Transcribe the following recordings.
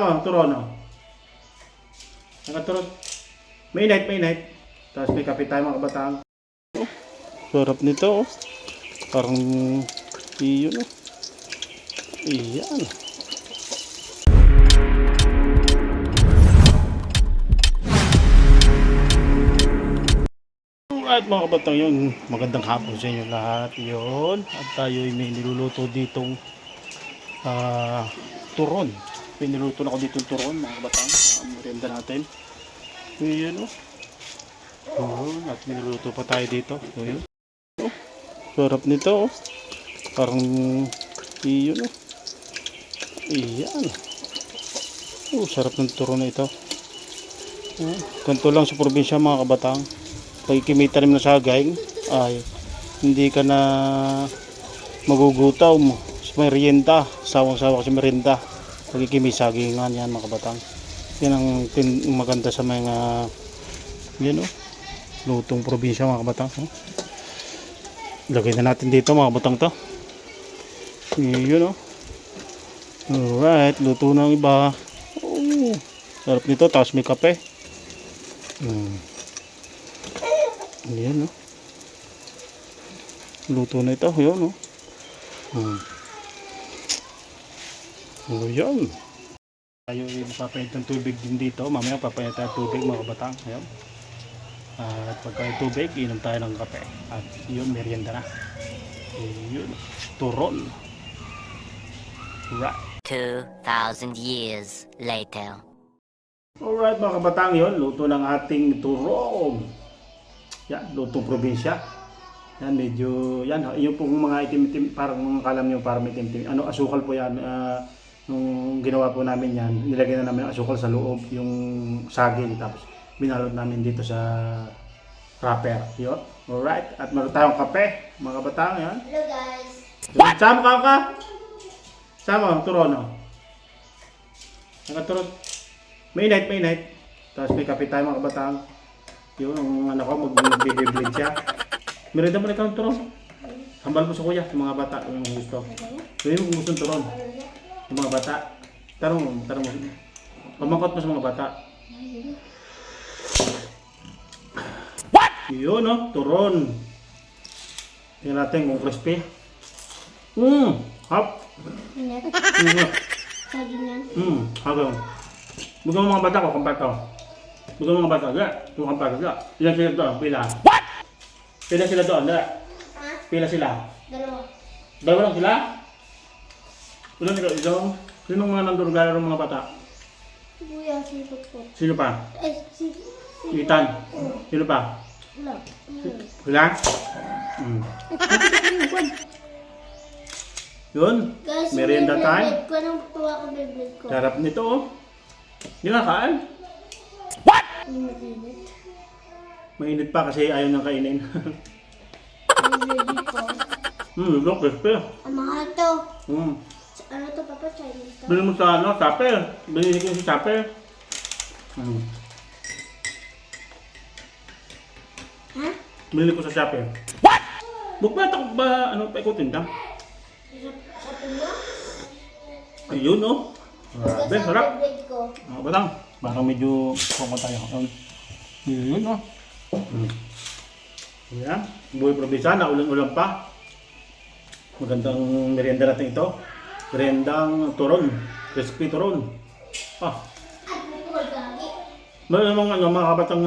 Sama, turon, no? Nakaturon. Mainit. Tapos may kape tayo mga kabataan. Sarap nito, oh. Parang iyon, oh. Iyan. Alright mga kabatang, yun, magandang hapon sa inyo lahat yun. At tayo may niluluto ditong turon. Piniluto na ako ditong turon mga kabatang. Merienda natin. Yun, oh. Yun, at niluluto pa tayo dito. Yun. Oh, sarap nito, oh. Parang yun, oh. Iyan. Oh, sarap ng turon na ito. Oh, ganito lang sa probinsya mga kabatang. Pag ikimitanim na saging ay hindi ka na magugutaw mo sa merienda, sawang-sawa sa merienda pag ikimisagingan yan mga kabatang. Yan ang maganda sa mga yan, oh, lutong probinsya mga kabatang, oh. Lagay na natin dito mga kabatang to. Yun, oh. Alright, luto na ang iba. Oh, sarap nito, tapos may kape. Ayan, no? Luto na ito. Ayan, no? Ayan. Tayo papainit ng tubig din dito. Mamaya papainit tayo tubig mga kabatang. Ayan. At pagka yung tubig, inom tayo ng kape. At yun, merienda na. Ayan. Turon. Right. 2,000 years later. Alright mga kabatang, yun. Luto ng ating turon. Yan, lutong probinsya. Yan, medyo, yan, yung pong mga itim-itim, parang mga kalam nyo, parang itim-itim. Ano, asukal po yan. Nung ginawa po namin yan, nilagay na namin asukal sa loob, yung saging, tapos binalot namin dito sa wrapper. Yun, alright. At meron tayong kape, mga kabatang, yan. Hello guys. Sama ka? Sama, turon, no? Nakaturon. Mainit. Tapos may kape tayo mga kabatang. Yun, ang anak ko, mag-blade siya. Merenda mo na ikaw ng turon. Hambal mo sa kuya, yung mga bata, yung gusto. Yun yung gusto ng turon. Yung mga bata. Tarong mo. Pamangkot mo sa mga bata. What? Yun, no? Turon. Tingnan natin kung crispy. Hap. Hapon. Bugyan mo mga bata ko, kumpart ko. Bugyan mo mga bata, gaya. Yung kumpart, gaya. Ilan sila doon? Pila? What? Pila sila doon, gaya. Pila sila? Dalawa lang sila? Ilan sila? Isang? Sinong mga nandun gaya ng mga bata? Kuya, sipot po. Sino pa? Si Itan? Sino pa? Wala. Sila? Yun, Guys, merienda time. ko nang tuwa ko bibig ko. Sarap nito, oh. Hindi na kain. Mainit. Mainit pa kasi ayaw nang kainin. Bibig ko. Look, crispy. Ang mahal to. Ano to, Papa? Chinese to? Bili mo sa ano, Chapel. Bili ko sa Chapel. Ha? Bili ko sa Chapel. What? Bukbata ko ba, ano, paikutin ka? Sa puno? Ayun, oh. Grabe, sarap. Bibig ko. Batang, parang medyo koko tayo. Yun, oh. Yan, buhay probinsya, ulang-ulang pa. Magandang merienda natin ito. Meriendang turon, crispy turon. At bukol gagi. Meron namang ano, mga kabatang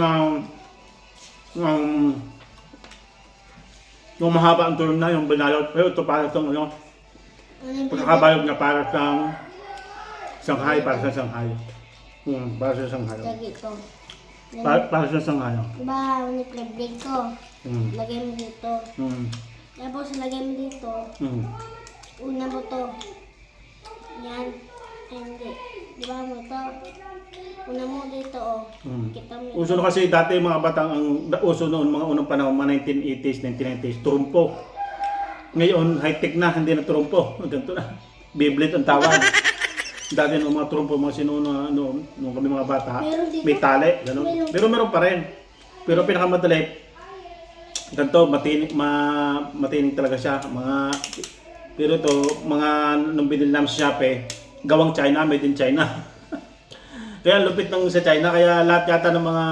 yung mahaba ang turon na, yung binalot. Pero ito para sa ano, pagkakabayog na para sa Shanghai, para sa Shanghai. Para sa Shanghai. Gagi to. Para sa Shanghai. Diba, bibig ko. Mm. Lagay mo dito. Tapos lagay mo dito. Una mo to. Yan. Hindi. Diba mo to? Una mo dito, oh. Kita mo. Uso na kasi dati mga batang, ang uso noon, mga unang panahon, mga 1980s, 1990s, trumpo. Ngayon, high-tech na, hindi na trumpo. Ganito na. Beyblade ang tawag. Dati nung mga trumpo, mga sinuna noon, nung kami mga bata, may tali, gano'n. Pero meron pa rin. Pero pinakamadali, ganito, matinig talaga siya. Pero ito, mga nung binili namin sa Shopee, gawang China, made in China. Kaya lupit ng sa China, kaya lahat yata ng mga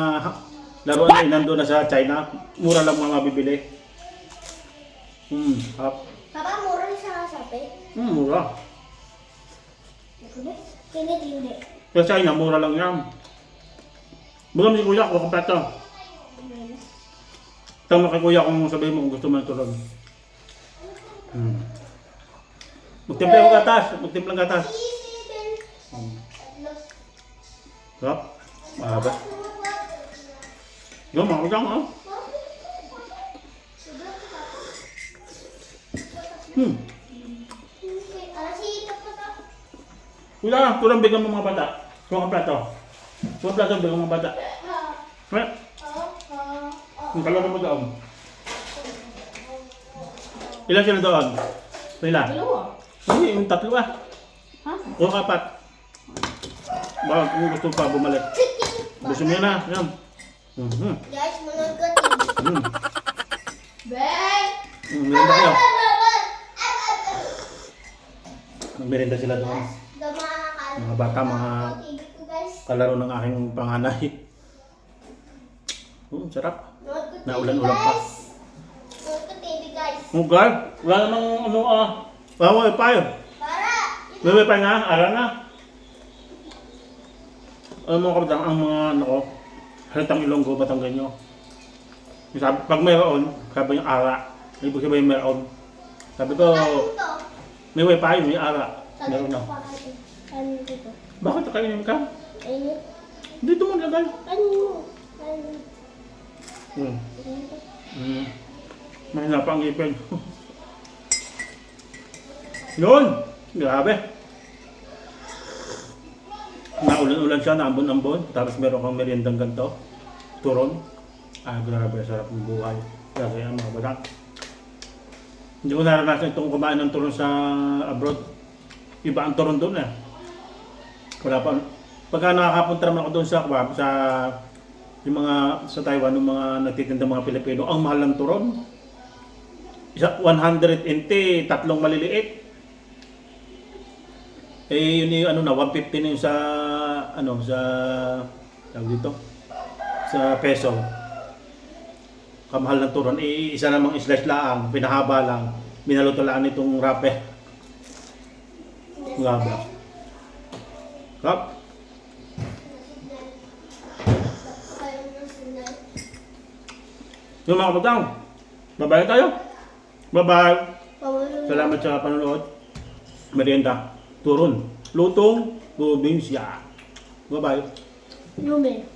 laruan ay nandun na sa China. Mura lang mga mabibili. Hap. Papa, mura rin sa kasapi. Mura. Hindi. Sa China, mura lang yan. Bulam si kuya, kuha ka plato. Tama kay kuya kung sabihin mo kung gusto mo ng turon. Magtimpla yung gatas. Magtimpla ng gatas. Sarap. Mahaba. Yung mga kutang, oh. Kuya, turang bigyan mo mga bata. Kuha ka plato. Kuha ka plato, bigyan mo mga bata. Kuya. Ang kalaro mo doon. Ilan sila doon? Ilan? Dalawa. Hindi, yung tatlo ah. Ha? O apat. Baka kung gusto pa bumalik. Gusto mo yun ah. Yan. Guys, manood ka din. Bang! Merenda kayo. Magmerenda sila doon. Mga bata, mga kalaro ng aking panganay. Sarap. Naulan-ulan pa. Manood ka TV, guys. Mugal, wala namang ano wala wifi. May wifi nga, ara na. Ano mga kapatang, ang mga ano ko, halitang Ilonggo, Batanggenyo. Sabi, pag mayroon, sabi yung ara. Ibig sabihin mayroon. Sabi ko, may wifi, may ara. Meron na. Ano dito? Bakit nakainin ka? Ayun. Dito mo lagay. Ano? Mahina pa ang ipin. Yun! Grabe. Naulan-ulan siya, naambon-ambon. Tapos meron kang meriendang ganito. Turon. Grabe, sarap ng buhay. Grabe yan mga bata. Hindi ko naranasan itong kumain ng turon sa abroad. Iba ang turon doon eh. Wala pa. Pagka nakakapunta naman ako doon sa yung mga sa Taiwan, yung mga nagtitinda mga Pilipino, ang mahal ng turon. 100 tatlong maliliit. Yun yung ano na 150 na yung sa sa tawag dito sa peso. Kamahal ng turon. Isa namang slice lang, pinahaba lang. Binalutulaan itong rape. Grabe. Kap. Yung mga kapatang, bye-bye tayo. Bye-bye. Salamat sa panonood. Merienda, turon, lutong, probinsya. Bye-bye. Lume.